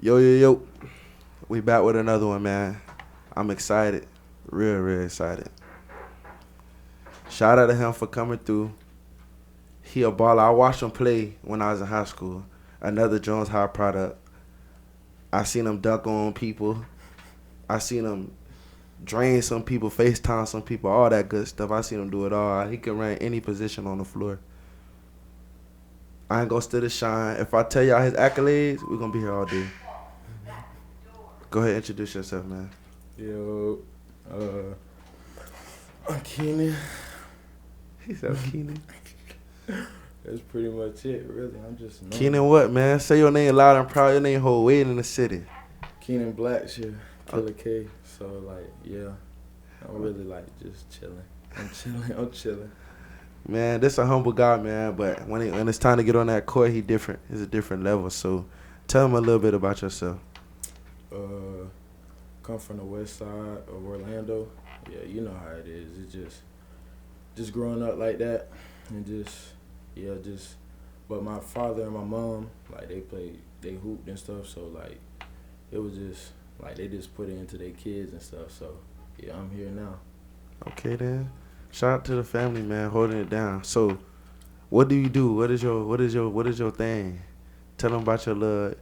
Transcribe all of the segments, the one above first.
Yo. We back with another one, man. I'm excited. Real excited. Shout out to him for coming through. He a baller. I watched him play when I was in high school. Another Jones High product. I seen him dunk on people. I seen him drain some people, FaceTime some people, all that good stuff. I seen him do it all. He can run any position on the floor. I ain't gonna steal the shine. If I tell y'all his accolades, we're gonna be here all day. Go ahead, introduce yourself, man. Yo, I'm Kenan. He said Kenan. That's pretty much it, really. I'm just known. Kenan what, man? Say your name loud and proud. Your name whole weight in the city. Kenan Blackshear, Killer K. So, like, yeah, I'm really, like, just chilling. I'm chilling. Man, this a humble guy, man. But when it's time to get on that court, he different. It's a different level. So, tell him a little bit about yourself. Come from the west side of Orlando. Yeah, you know how it is. It's just growing up like that, and but my father and my mom, like, they hooped and stuff, so, like, it was just, like, they just put it into their kids and stuff, so, yeah, I'm here now. Okay, then. Shout out to the family, man, holding it down. So, what do you do? What is your thing? Tell them about your little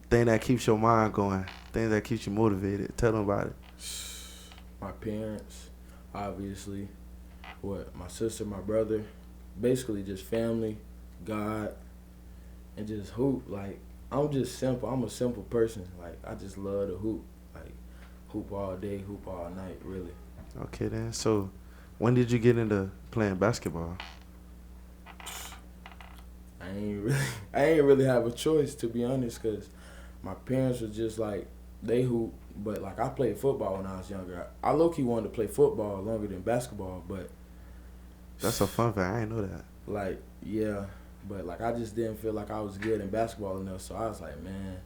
thing that keeps your mind going, thing that keeps you motivated. Tell them about it. My parents, obviously, my sister, my brother, basically just family, God, and just hoop. Like, I'm just simple. I'm a simple person. Like, I just love to hoop. Like, hoop all day, hoop all night, really. Okay, then. So, when did you get into playing basketball? I ain't really have a choice, to be honest, because my parents were just like, they hoop, but, like, I played football when I was younger. I low-key wanted to play football longer than basketball, but... That's a fun fact. I didn't know that. Like, yeah, but, like, I just didn't feel like I was good in basketball enough, so I was like, man,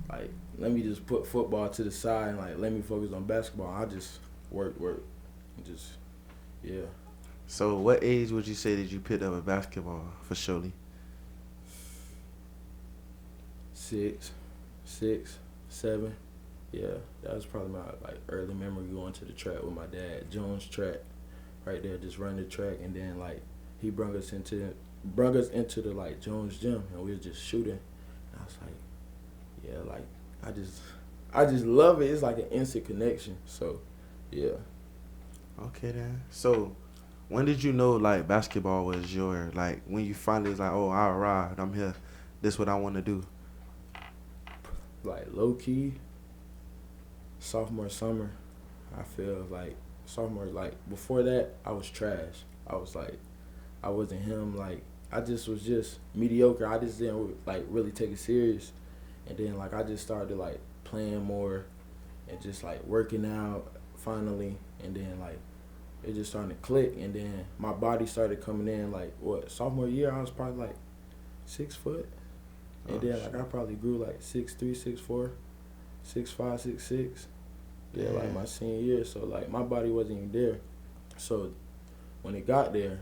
like, let me just put football to the side and, like, let me focus on basketball. I just work, and just, yeah. So, what age would you say did you pick up a basketball for surely? 6, 7. Yeah, that was probably my, like, early memory going to the track with my dad. Jones track, right there, just run the track, and then, like, he brung us into the, like, Jones gym, and we was just shooting. And I was like, yeah, like, I just love it. It's like an instant connection. So, yeah. Okay, then. So, when did you know, like, basketball was your, like, when you finally was like, oh, I arrived, I'm here, this is what I want to do? Like, low-key, sophomore summer, I feel like sophomore, like, before that, I was trash. I was like, I wasn't him. Like, I just was just mediocre. I just didn't, like, really take it serious. And then, like, I just started, like, playing more and just, like, working out finally. And then, like, it just started to click. And then my body started coming in, like, sophomore year, I was probably, like, 6 foot. And then, like, I probably grew, like, 6'3", 6'4", 6'5", 6'6". Yeah, like, my senior year. So, like, my body wasn't even there. So, when it got there,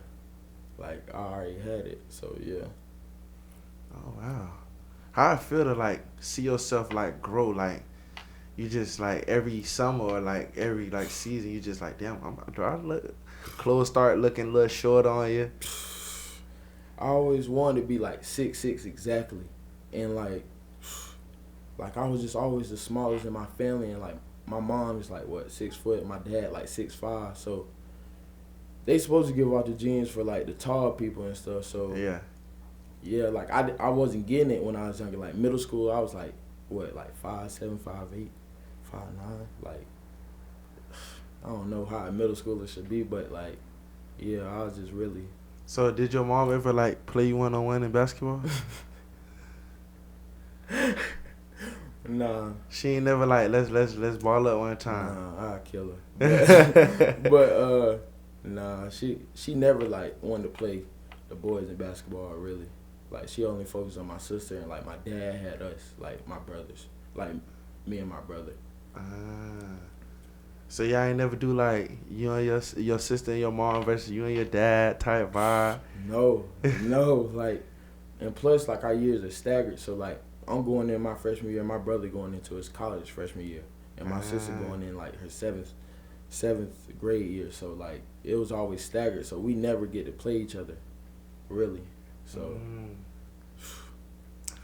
like, I already had it. So, yeah. Oh, wow. How I feel to, like, see yourself, like, grow, like, you just, like, every summer or, like, every, like, season, you just, like, damn, do I look, clothes start looking a little short on you? I always wanted to be, like, 6'6" exactly. And, like, I was just always the smallest in my family. And, like, my mom is, like, 6 foot? My dad, like, 6'5". So, they supposed to give out the genes for, like, the tall people and stuff. So, yeah, like, I wasn't getting it when I was younger. Like, middle school, I was, like, like, 5'7", 5'8", 5'9". Like, I don't know how a middle schooler should be, but, like, yeah, I was just really... So, did your mom ever, like, play you one-on-one in basketball? Nah. She ain't never, like, let's ball up one time. Nah, I'll kill her. But nah, she never, like, wanted to play the boys in basketball, really. Like, she only focused on my sister, and, like, my dad had us, like, my brothers. Like, me and my brother. So y'all ain't never do, like, you and your sister and your mom versus you and your dad type vibe? No, like, and plus, like, our years are staggered, so, like, I'm going in my freshman year, my brother going into his college freshman year, and my sister going in like her seventh grade year. So like it was always staggered. So we never get to play each other, really. So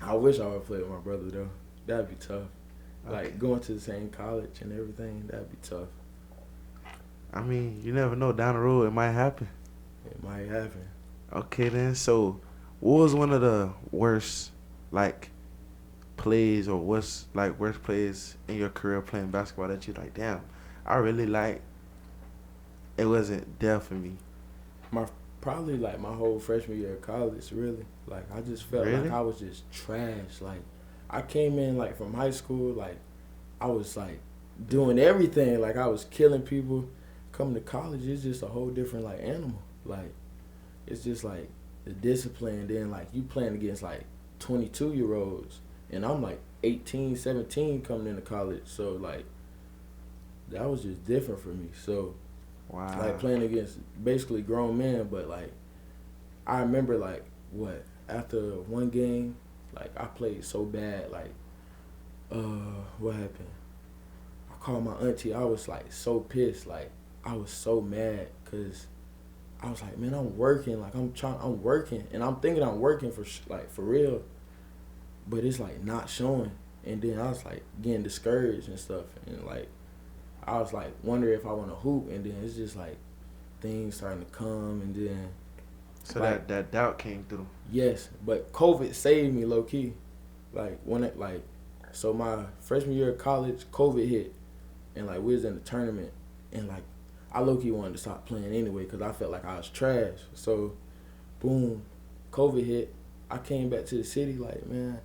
I wish I would play with my brother though. That'd be tough. Like going to the same college and everything, that'd be tough. I mean, you never know. Down the road, it might happen. It might happen. Okay, then. So, what was one of the worst, like, plays or worst plays in your career playing basketball that you like? Damn, I really like. It wasn't there for me. Probably like my whole freshman year of college, really. Like I just felt like I was just trash. Like I came in like from high school, like I was like doing everything. Like I was killing people. Coming to college, it's just a whole different like animal. Like it's just like the discipline. Then like you playing against like 22-year-olds, and I'm like 18, 17 coming into college. So like that was just different for me. So. Wow. Like playing against basically grown men, but like I remember like after one game, like I played so bad, like what happened? I called my auntie. I was like so pissed, like I was so mad because I was like, man, I'm working, like I'm working, and I'm thinking I'm working for real, but it's like not showing, and then I was like getting discouraged and stuff, and like. I was like wondering if I want to hoop, and then it's just like things starting to come, and then so like, that doubt came through. Yes, but COVID saved me low key. Like so my freshman year of college, COVID hit, and like we was in the tournament, and like I low key wanted to stop playing anyway because I felt like I was trash. So, boom, COVID hit. I came back to the city like, man,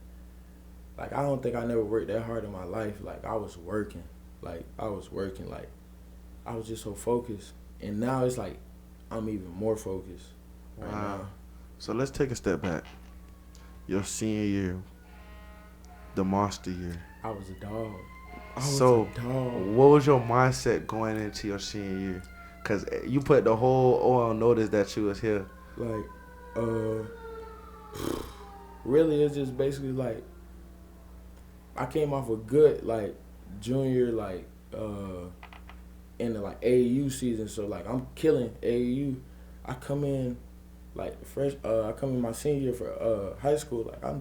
like I don't think I never worked that hard in my life. Like I was working. Like, I was working, like, I was just so focused. And now it's like, I'm even more focused right now. So let's take a step back. Your senior year, the monster year. I was a dog. What was your mindset going into your senior year? Because you put the whole on notice that you was here. Like, really, it's just basically like, I came off a good, like, junior like in the like AAU season, so like I'm killing AAU. I come in like I come in my senior year for high school, like I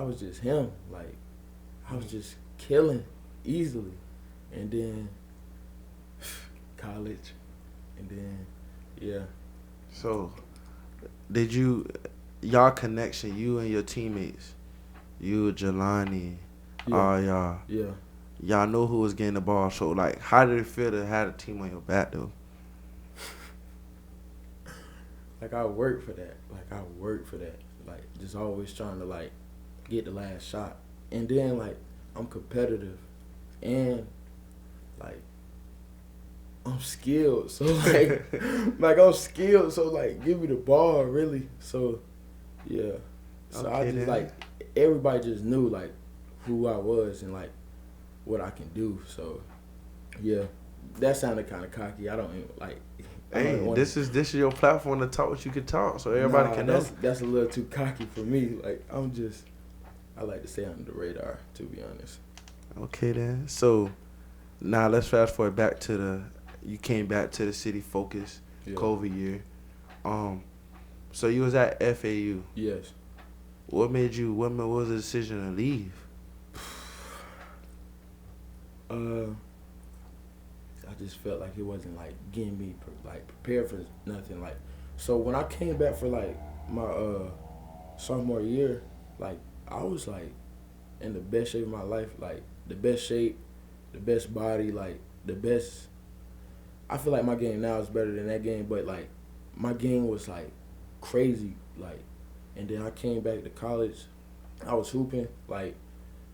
was just him, like I was just killing easily, and then college, and then yeah. So did y'all connection, you and your teammates, you, Jelani, y'all. Yeah. Y'all know who was getting the ball, so like, how did it feel to have a team on your back though? Like I worked for that. Like just always trying to like get the last shot, and then like I'm competitive, and like I'm skilled. So like, I'm skilled. So like, give me the ball, really. So yeah. So I just like everybody just knew like who I was and like what I can do. So yeah, that sounded kind of cocky. I don't even like. Hey, this is your platform to talk what you can talk, so everybody can know. That's a little too cocky for me. Like I like to stay under the radar, to be honest. Okay then. So now let's fast forward back to you came back to the city focus, COVID year. So you was at FAU. Yes. What was the decision to leave? I just felt like it wasn't like getting me prepared for nothing. Like, so when I came back for like my sophomore year, like I was like in the best shape of my life, like the best shape, the best body, like the best. I feel like my game now is better than that game, but like my game was like crazy, like, and then I came back to college, I was hooping, like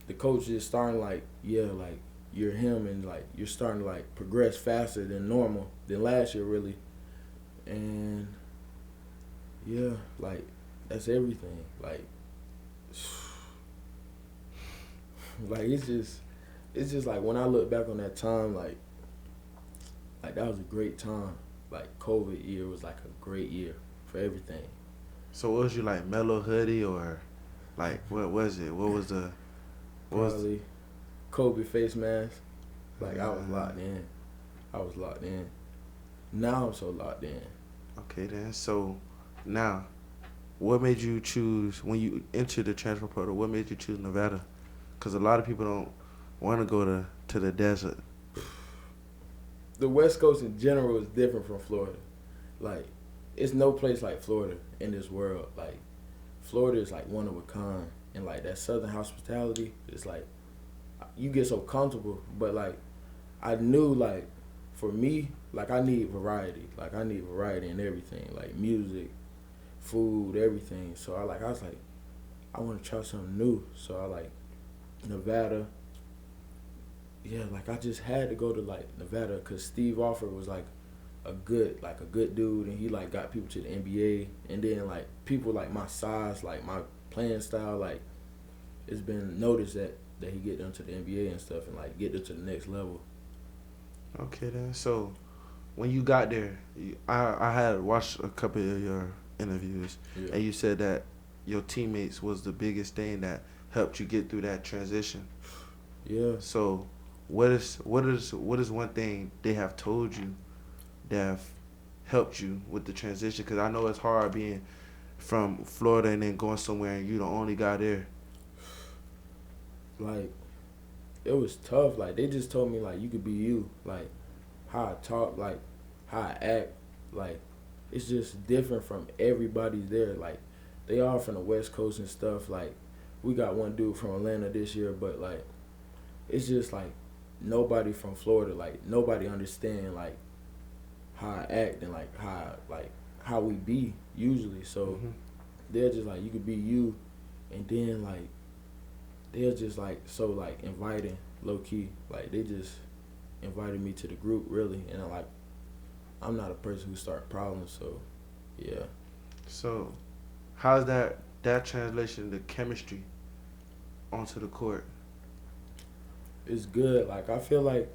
the coach is starting like, yeah, like you're him, and like you're starting to like progress faster than normal than last year, really, and yeah, like that's everything, like it's just like when I look back on that time, like that was a great time. Like COVID year was like a great year for everything. So what was you like, mellow hoodie or Like, what was it? What was the? What was? Probably Kobe face mask. Like I was locked in. I was locked in. Now I'm so locked in. Okay then. So now, what made you choose when you entered the transfer portal? What made you choose Nevada? Because a lot of people don't want to go to the desert. The West Coast in general is different from Florida. Like, it's no place like Florida in this world. Like, Florida is like one of a kind, and like that Southern hospitality is like you get so comfortable. But like, I knew like for me, like I need variety. Like I need variety in everything, like music, food, everything. So I was like, I want to try something new. So I like Nevada. Yeah, like I just had to go to like Nevada because Steve Alford was like a good dude, and he like got people to the NBA, and then like people like my size, like my playing style, like it's been noticed that he get them to the NBA and stuff, and like get them to the next level. Okay then. So when you got there, I had watched a couple of your interviews, Yeah. and you said that your teammates was the biggest thing that helped you get through that transition. Yeah. So what is one thing they have told you that have helped you with the transition? Because I know it's hard being from Florida and then going somewhere and you the only guy there. Like it was tough. Like they just told me like you could be you. Like how I talk, like how I act, like it's just different from everybody there. Like they all from the West Coast and stuff. Like we got one dude from Atlanta this year, but like it's just like nobody from Florida. Like nobody understand like how I act and how we be usually. So they're just like you could be you, and then like they're just like so like inviting, low key. Like they just invited me to the group really, and I'm not a person who start problems, so yeah. So how's that translation, the chemistry onto the court? It's good. Like I feel like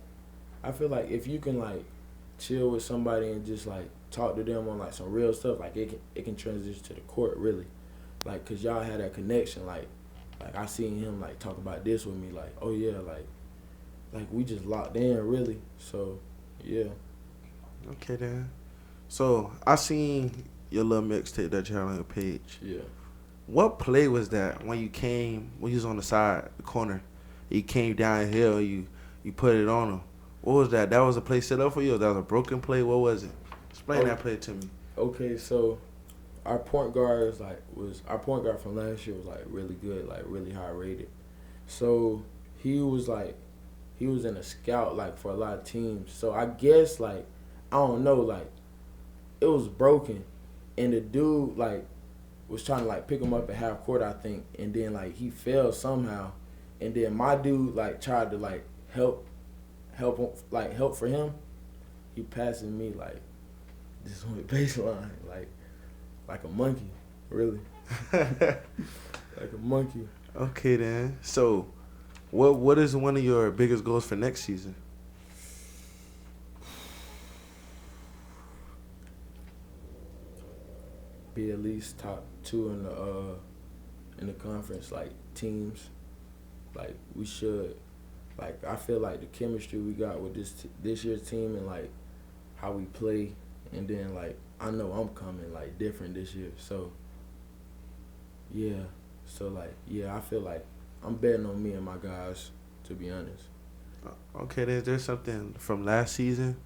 if you can like chill with somebody and just like talk to them on like some real stuff, like it can transition to the court really, like cause y'all had that connection. Like I seen him like talk about this with me, like oh yeah, like we just locked in really. So yeah. Okay then. So I seen your little mixtape that you had on your page. Yeah. What play was that when you was on the side, the corner, you came downhill, you put it on him? What was that? That was a play set up for you, or that was a broken play? What was it? Explain that play to me. Okay, so our point guard was our point guard from last year was like really good, like really high rated. So he was in a scout like for a lot of teams. So I guess like I don't know, like it was broken, and the dude like was trying to like pick him up at half court, I think, and then like he fell somehow, and then my dude like tried to like help for him. He passing me like this on the baseline, like a monkey, really, like a monkey. Okay then. So, what is one of your biggest goals for next season? Be at least top 2 in the conference, like teams. Like we should. Like I feel like the chemistry we got with this year's team and like how we play, and then like I know I'm coming like different this year. So yeah. So like yeah, I feel like I'm betting on me and my guys, to be honest. Okay, is there something from last season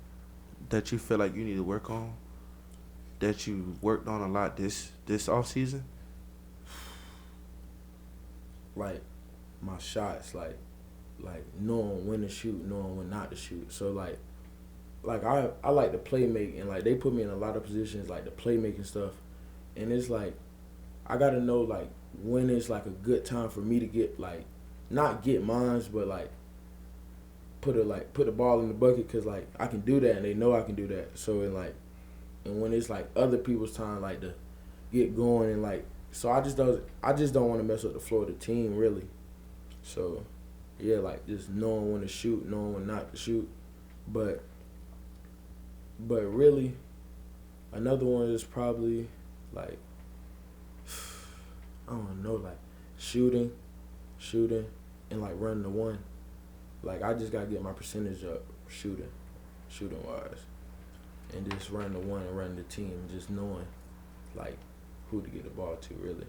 that you feel like you need to work on, that you worked on a lot this off season? Like my shots, like knowing when to shoot, knowing when not to shoot. So like I like to play make, and like they put me in a lot of positions like the playmaking stuff, and it's like I gotta know like when it's like a good time for me to get like not get mines, but like put the ball in the bucket, because like I can do that and they know I can do that. So and when it's like other people's time like to get going, and like so I just don't want to mess up the flow of the team really. So yeah, like just knowing when to shoot, knowing when not to shoot, but really another one is probably like I don't know, like shooting, and like running the one. Like I just gotta get my percentage up shooting wise, and just running the one and running the team, just knowing like who to get the ball to really.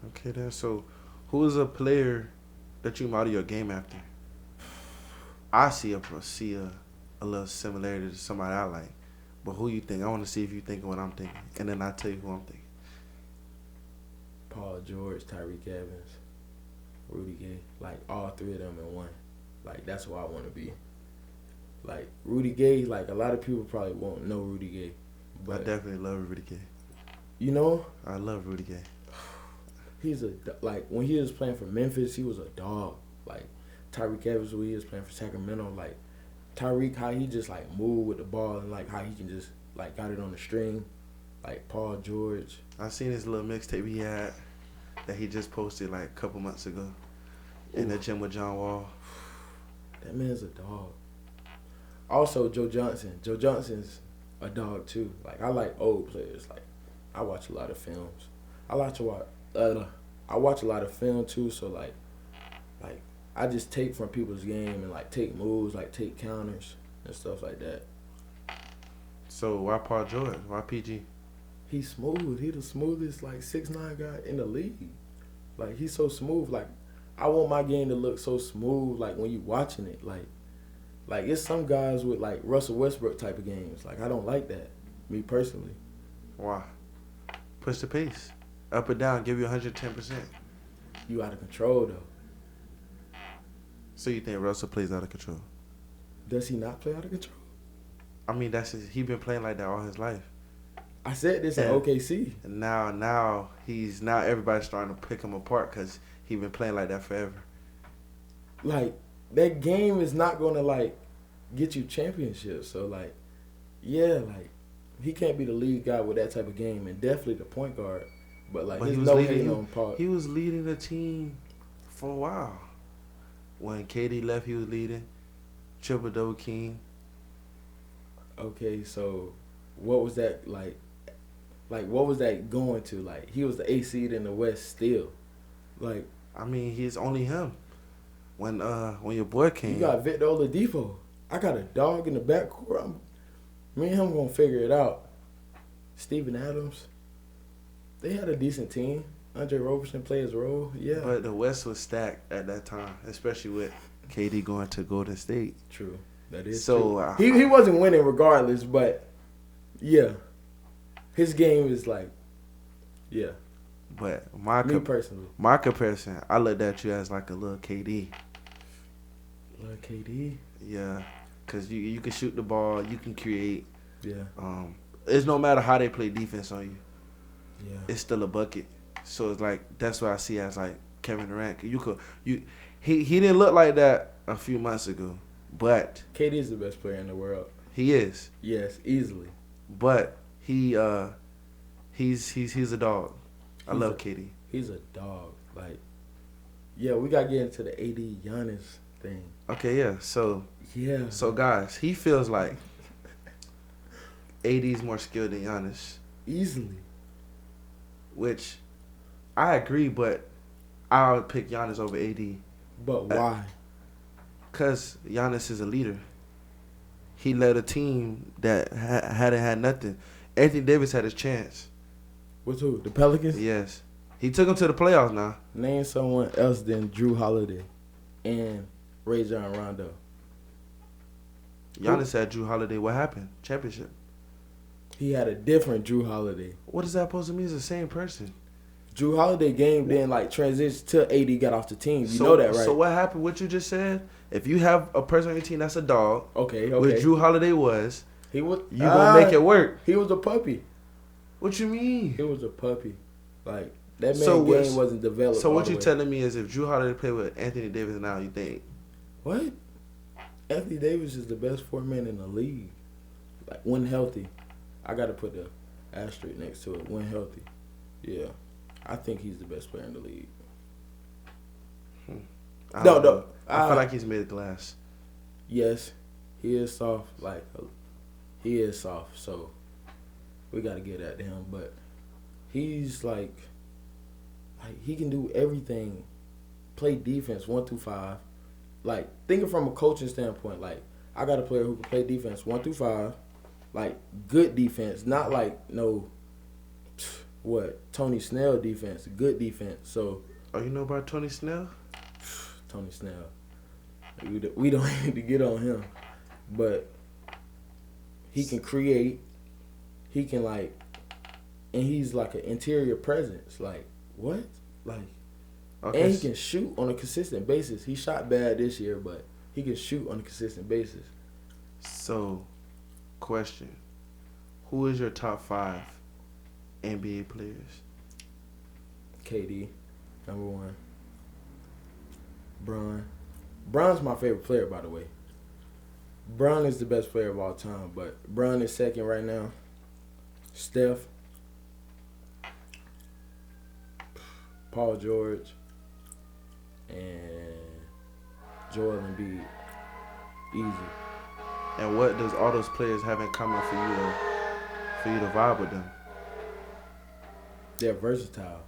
Okay, then. So, who is a player that you model your game after? I see a little similarity to somebody I like, but who you think? I want to see if you thinking what I'm thinking, and then I tell you who I'm thinking. Paul George, Tyreek Evans, Rudy Gay, like all three of them in one. Like that's who I want to be. Like Rudy Gay, like a lot of people probably won't know Rudy Gay, I but definitely love Rudy Gay. you know, I love Rudy Gay. he's like when he was playing for Memphis, he was a dog. Like Tyreek Evans when he was playing for Sacramento, like Tyreek how he just like moved with the ball and like how he can just like got it on the string. Like Paul George. I seen his little mixtape he had that he just posted like a couple months ago in the gym with John Wall. That man's a dog. Also Joe Johnson. Joe Johnson's a dog too. Like I like old players. Like I watch a lot of films. I watch a lot of film too. So like I just take from people's game and like take moves, like take counters and stuff like that. So why Paul George? Why PG? He's smooth. He the smoothest like 6'9" guy in the league. Like he's so smooth. Like I want my game to look so smooth. Like when you watching it, like it's some guys with like Russell Westbrook type of games. Like I don't like that. Me personally. Why? Push the pace. Up or down, give you 110%. You out of control though. So you think Russell plays out of control? Does he not play out of control? I mean, he been playing like that all his life. I said this in OKC. And now everybody's starting to pick him apart because he been playing like that forever. Like that game is not gonna like get you championships. So like, yeah, like he can't be the lead guy with that type of game, and definitely the point guard. But like, there's no hating on Paul. He was leading the team for a while. When KD left, he was leading. Triple-double king. Okay, so what was that like? Like, what was that going to? Like, he was the 8th seed in the West still. Like, I mean, he's only him. When your boy came, you got Victor Oladipo. I got a dog in the backcourt. Me and him gonna figure it out. Steven Adams. They had a decent team. Andre Roberson played his role. Yeah. But the West was stacked at that time, especially with KD going to Golden State. True. That is so true. He wasn't winning regardless, but yeah. His game is like, yeah. But me personally, my comparison, I looked at you as like a little KD. Little KD? Yeah. Because you can shoot the ball, you can create. Yeah. It's no matter how they play defense on you. Yeah. It's still a bucket. So it's like that's what I see as like Kevin Durant. He didn't look like that a few months ago, but KD is the best player in the world. He is. Yes, easily. But he's a dog. I love KD. He's a dog. Like, yeah, we gotta get into the AD Giannis thing. Okay, yeah. So yeah. So guys, he feels like AD's more skilled than Giannis. Easily. Which I agree, but I would pick Giannis over AD. But why? Because Giannis is a leader. He led a team that hadn't had nothing. Anthony Davis had his chance. With who? The Pelicans? Yes. He took them to the playoffs now. Name someone else than Drew Holiday and Rajon Rondo. Giannis had Drew Holiday. What happened? Championship. He had a different Drew Holiday. What is that supposed to mean? It's the same person. Drew Holiday game then like transitioned to AD got off the team. You know that, right? So what happened? What you just said? If you have a person on your team that's a dog, okay. which Drew Holiday was, you gonna make it work. He was a puppy. What you mean? He was a puppy. Like that man game wasn't developed. So what you telling me is if Drew Holiday played with Anthony Davis now, you think? What? Anthony Davis is the best 4-man in the league. Like when healthy. I gotta put the asterisk next to it. When healthy. Yeah. I think he's the best player in the league. I feel like he's mid glass. Yes, he is soft. Like he is soft. So we got to get at him. But he's like Like, he can do everything. Play defense 1 through 5. Like, thinking from a coaching standpoint, like, I got a player who can play defense 1 through 5. Like, good defense, not like no, Tony Snell defense, good defense. So. Oh, you know about Tony Snell? Tony Snell. We don't need to get on him. But he can create. He can, like, and he's like an interior presence. Like, what? Like, okay. And he can shoot on a consistent basis. He shot bad this year, but he can shoot on a consistent basis. So, question. Who is your top 5 NBA players? KD, number 1. Bron's my favorite player, by the way. Bron is the best player of all time, but Bron is second right now. Steph, Paul George, and Joel Embiid. Easy. And what does all those players have in common for you to vibe with them? They're versatile.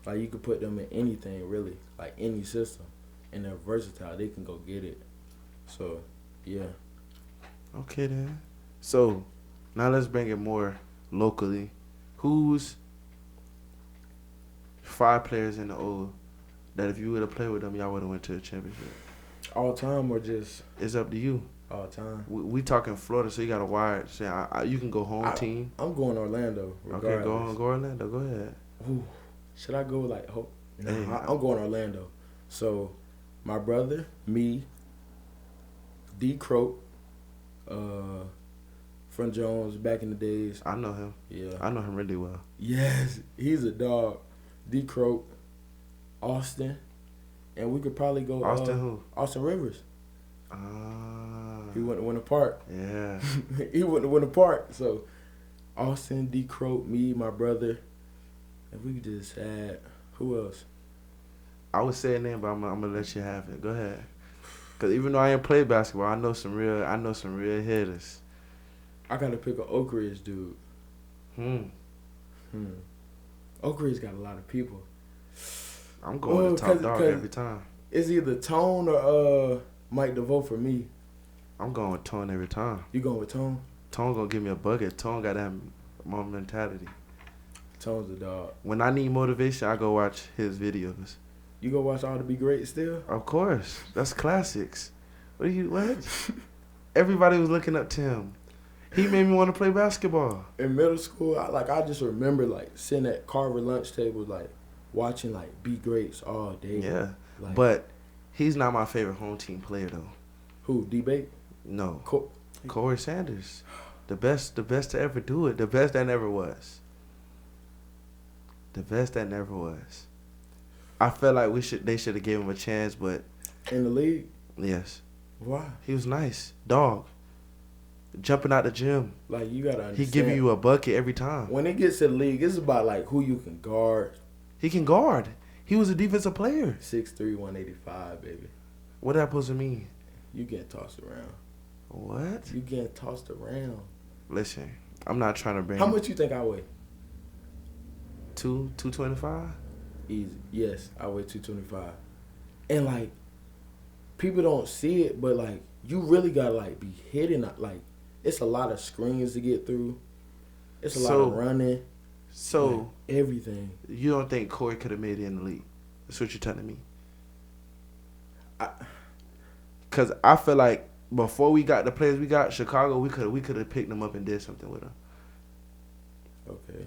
Like, you could put them in anything, really, like any system, and they're versatile. They can go get it. So, yeah. Okay then. So, now let's bring it more locally. Who's 5 players in the O that if you would have played with them, y'all would have went to the championship? All time or just? It's up to you. All time. We talking Florida, so you got to wire it. So you can go home team. I'm going Orlando. Regardless. Okay, go Orlando. Go ahead. Ooh, should I go like? No, hey, I'm going Orlando. So, my brother, me, D. Croak, from Jones back in the days. I know him. Yeah, I know him really well. Yes, he's a dog. D. Croak, Austin, and we could probably go. Austin who? Austin Rivers. He wouldn't win a part. Yeah. He wouldn't win a part. So, Austin, D. Croak, me, my brother, and we just had who else? I would say a name, but I'm gonna let you have it. Go ahead. Cause even though I ain't played basketball, I know some real hitters. I gotta pick an Oak Ridge dude. Oak Ridge got a lot of people. I'm going to top dog every time. It's either Tone or Mike DeVoe for me. I'm going with Tone every time. You going with Tone? Tone gonna give me a bucket. Tone got that mentality. Tone's a dog. When I need motivation, I go watch his videos. You go watch All to Be Great still? Of course. That's classics. What? Everybody was looking up to him. He made me want to play basketball. In middle school, I just remember like sitting at Carver lunch tables, like watching like Be Greats all day. Yeah. Like, but he's not my favorite home team player though. Who? D-Bake? No. Corey Sanders. The best to ever do it. The best that never was. The best that never was. I felt like they should have gave him a chance, but in the league? Yes. Why? He was nice. Dog. Jumping out the gym. Like, you gotta understand. He giving you a bucket every time. When it gets to the league, it's about like who you can guard. He can guard. He was a defensive player. 6'3", 185, baby. What that supposed to mean? You getting tossed around. What? You getting tossed around. Listen, I'm not trying to bring. How much you think I weigh? 225? Easy. Yes, I weigh 225. And like, people don't see it, but like, you really gotta like be hitting. Like, it's a lot of screens to get through. It's a lot of running. So like, everything. You don't think Corey could have made it in the league? That's what you're telling me. Because I feel like before we got the players we got, Chicago, we could have picked them up and did something with them. Okay.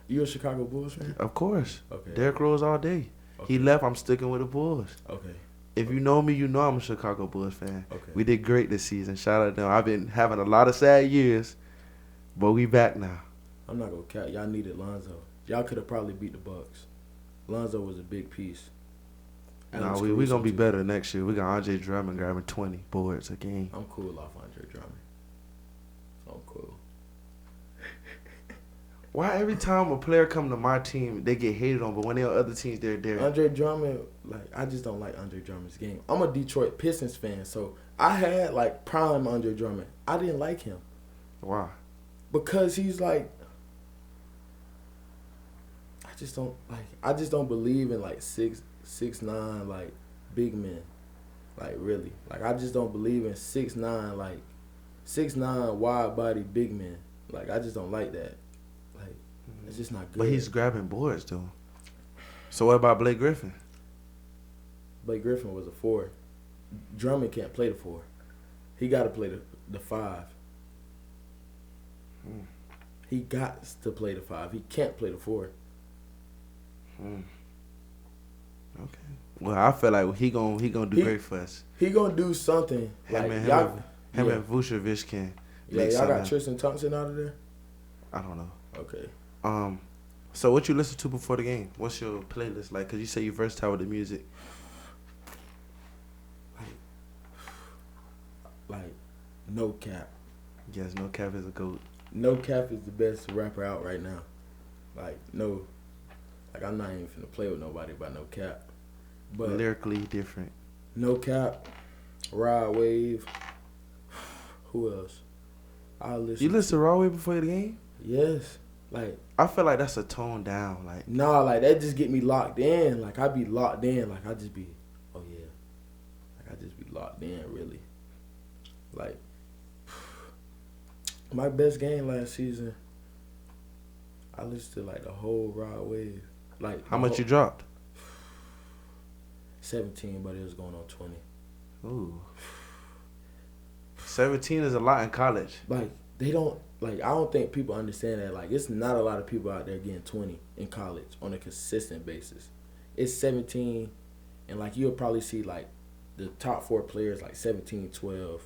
You a Chicago Bulls fan? Of course. Okay. Derrick Rose all day. Okay. He left, I'm sticking with the Bulls. Okay. If you know me, you know I'm a Chicago Bulls fan. Okay. We did great this season. Shout out to them. I've been having a lot of sad years, but we back now. I'm not going to count. Y'all needed Lonzo. Y'all could have probably beat the Bucks. Lonzo was a big piece. Nah, we going to be better next year. We got Andre Drummond grabbing 20 boards a game. I'm cool off Andre Drummond. I'm cool. Why every time a player come to my team, they get hated on, but when they're on other teams, they're there? Andre Drummond, like, I just don't like Andre Drummond's game. I'm a Detroit Pistons fan, so I had, like, prime Andre Drummond. I didn't like him. Why? Because he's, like, I just don't believe in like 6'9" like big men. Like really. Like I just don't believe in 6'9" like 6'9" wide body big men. Like I just don't like that. Like it's just not good. But he's grabbing boards though. So what about Blake Griffin? Blake Griffin was a 4. Drummond can't play the 4. He got to play the 5. He got to play the 5. He can't play the 4. Okay. Well, I feel like he gonna do great for us. He gonna do something. Him and Vucevic can. Yeah, y'all got Tristan Thompson out of there. I don't know. Okay. So what you listen to before the game? What's your playlist like? Cause you say you versatile with the music. Like, No Cap. Yes, No Cap is a GOAT. No Cap is the best rapper out right now. Like, no. Like, I'm not even finna play with nobody about No Cap. But lyrically different. No Cap, Rod Wave. Who else? You listen to Rod Wave before the game? Yes. Like, I feel like that's a tone down. Like, nah, like that just get me locked in. Like I be locked in. Like I just be, oh yeah. Like I just be locked in really. Like my best game last season, I listened to like the whole Rod Wave. Like how much you dropped? 17, but it was going on 20. Ooh. 17 is a lot in college. Like they don't. Like, I don't think people understand that. Like, it's not a lot of people out there getting 20 in college on a consistent basis. It's 17, and, like, you'll probably see, like, the top 4 players, like, 17, 12,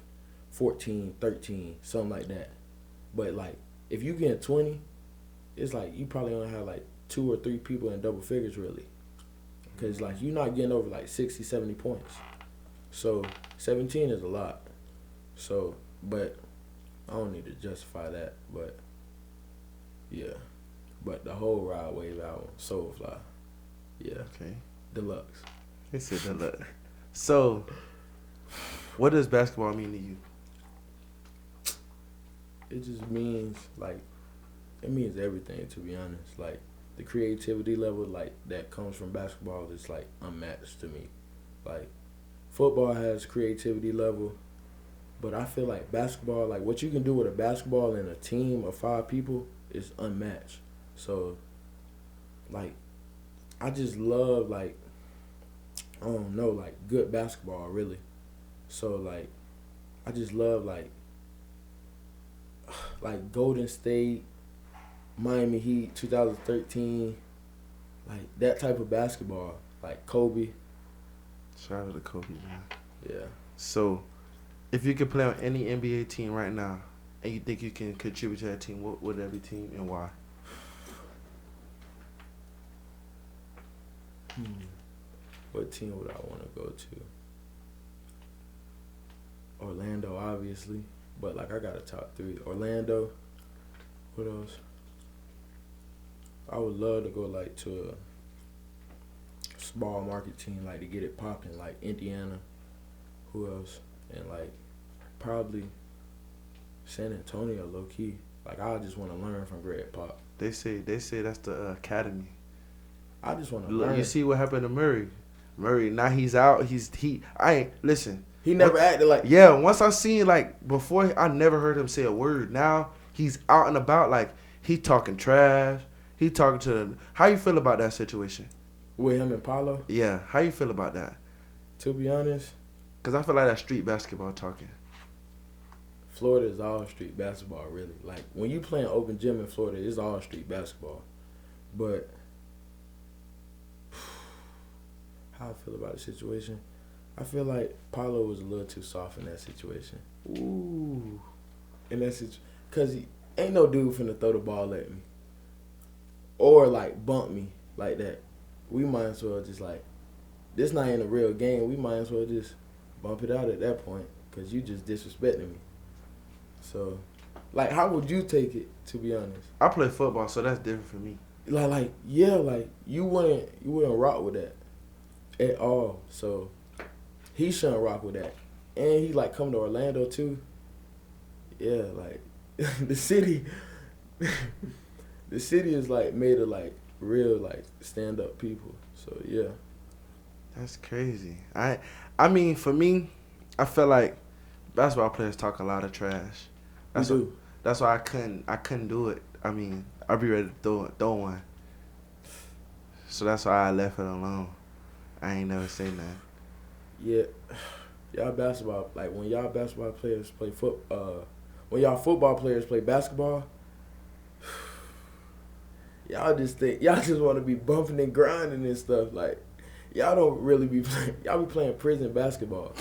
14, 13, something like that. But, like, if you get 20, it's like you probably only have, like, 2 or 3 people in double figures, really. Because, like, you're not getting over, like, 60, 70 points. So, 17 is a lot. So, but I don't need to justify that, but yeah. But the whole Rod Wave album, Soulfly, yeah. Okay. Deluxe. He said deluxe. So, what does basketball mean to you? It just means, like, it means everything, to be honest. Like, the creativity level, like, that comes from basketball is, like, unmatched to me. Like, football has creativity level. But I feel like basketball, like what you can do with a basketball and a team of 5 people is unmatched. So, like, I just love, like, I don't know, like, good basketball, really. So, like, I just love, like Golden State, Miami Heat, 2013, like, that type of basketball. Like, Kobe. Shout out to Kobe, man. Yeah. So, if you could play on any NBA team right now, and you think you can contribute to that team, what would that be team and why? What team would I want to go to? Orlando, obviously. But, like, I got a top 3. Orlando. What else? I would love to go, like, to a small market team, like, to get it popping, like Indiana. Who else? And, like, probably San Antonio, low-key. Like, I just want to learn from Greg Pop. They say that's the academy. I just want to learn. You see what happened to Murray. Murray, now he's out. Listen. He never acted like. Yeah, once I seen, like, before, I never heard him say a word. Now he's out and about, like, he talking trash. He talking to how you feel about that situation? With him and Paulo? Yeah, how you feel about that? To be honest. Because I feel like that's street basketball talking. Florida is all street basketball, really. Like, when you play an open gym in Florida, it's all street basketball. But how I feel about the situation, I feel like Paulo was a little too soft in that situation. Ooh. In that situation. Because ain't no dude finna throw the ball at me. Or, like, bump me like that. We might as well just, like, this not in a real game. We might as well just bump it out at that point. Because you just disrespecting me. So, like, how would you take it, to be honest? I play football, so that's different for me. Like, yeah, like, you wouldn't rock with that at all. So, he shouldn't rock with that. And he, like, come to Orlando, too. Yeah, like, the city is, like, made of, like, real like stand up people. So yeah. That's crazy. I mean, for me, I feel like basketball players talk a lot of trash. That's We what, do. that's why I couldn't do it. I mean, I'd be ready to throw one. So that's why I left it alone. I ain't never say nothing. Yeah. Y'all basketball, like when y'all basketball players play when y'all football players play basketball, y'all just want to be bumping and grinding and stuff. Like y'all don't really be playing. Y'all be playing prison basketball.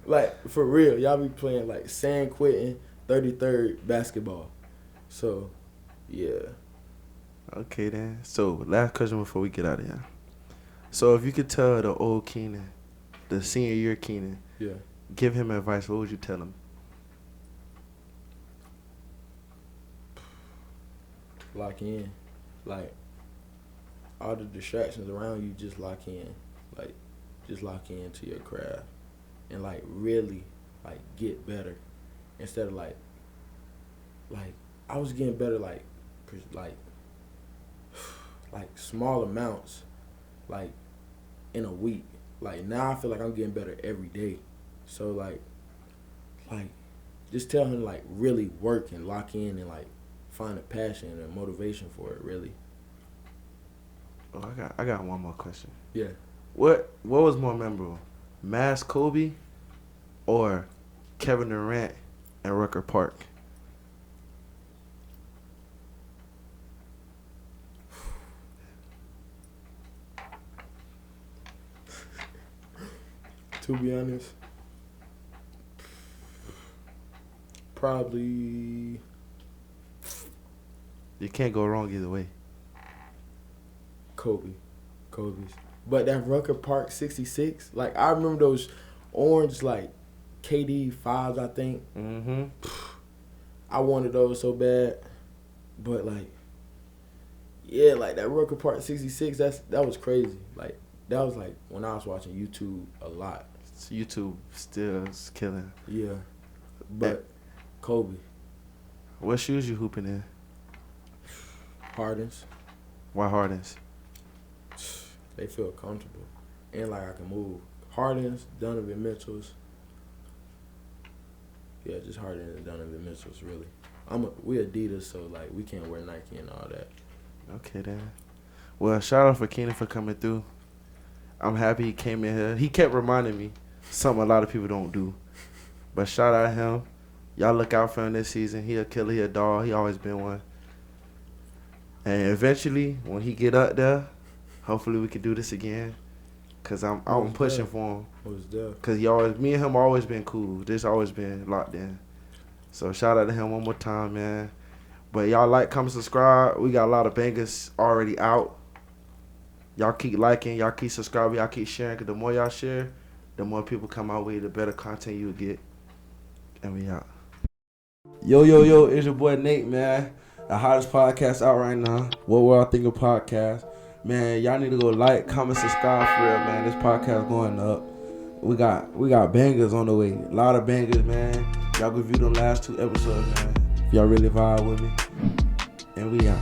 Like for real, y'all be playing like San Quentin 33rd basketball. So, yeah. Okay then. So last question before we get out of here. So if you could tell the old Kenan, the senior year Kenan, Yeah. give him advice, what would you tell him? Lock in. Like, all the distractions around you, just lock in. Like, just lock into your craft. And, like, really, like, get better. Instead of, like, I was getting better, like small amounts, like, in a week. Like, now I feel like I'm getting better every day. So, like, just tell him, like, really work and lock in and, like, find a passion and motivation for it, really. Oh, I got one more question. Yeah. What was more memorable, Mass Kobe or Kevin Durant and Rucker Park? To be honest, probably You can't go wrong either way. Kobe's. But that Rucker Park 66, like I remember those orange like KD 5s, I think. Mm-hmm. I wanted those so bad, but like, yeah, like that Rucker Park 66, that was crazy. Like that was like when I was watching YouTube a lot. YouTube still is killing. Yeah, but Kobe. What shoes you hooping in? Hardens. Why Hardens? They feel comfortable. And like I can move. Hardens, Donovan Mitchell's. Yeah, just Hardens and Donovan Mitchell's really. We Adidas, so like we can't wear Nike and all that. Okay then. Well, shout out for Kenan for coming through. I'm happy he came in here. He kept reminding me something a lot of people don't do. But shout out him. Y'all look out for him this season. He a killer, he a dog. He always been one. And eventually, when he get up there, hopefully we can do this again. Cause I'm pushing for him. Cause me and him always been cool. This always been locked in. So shout out to him one more time, man. But y'all like, comment, subscribe. We got a lot of bangers already out. Y'all keep liking, y'all keep subscribing, y'all keep sharing. Cause the more y'all share, the more people come our way, the better content you'll get. And we out. Yo, it's your boy Nate, man. The hottest podcast out right now. What We're All Thinking podcast. Man, y'all need to go like, comment, subscribe for real, man. This podcast going up. We got bangers on the way. A lot of bangers, man. Y'all go view them last 2 episodes, man. If y'all really vibe with me. And we out.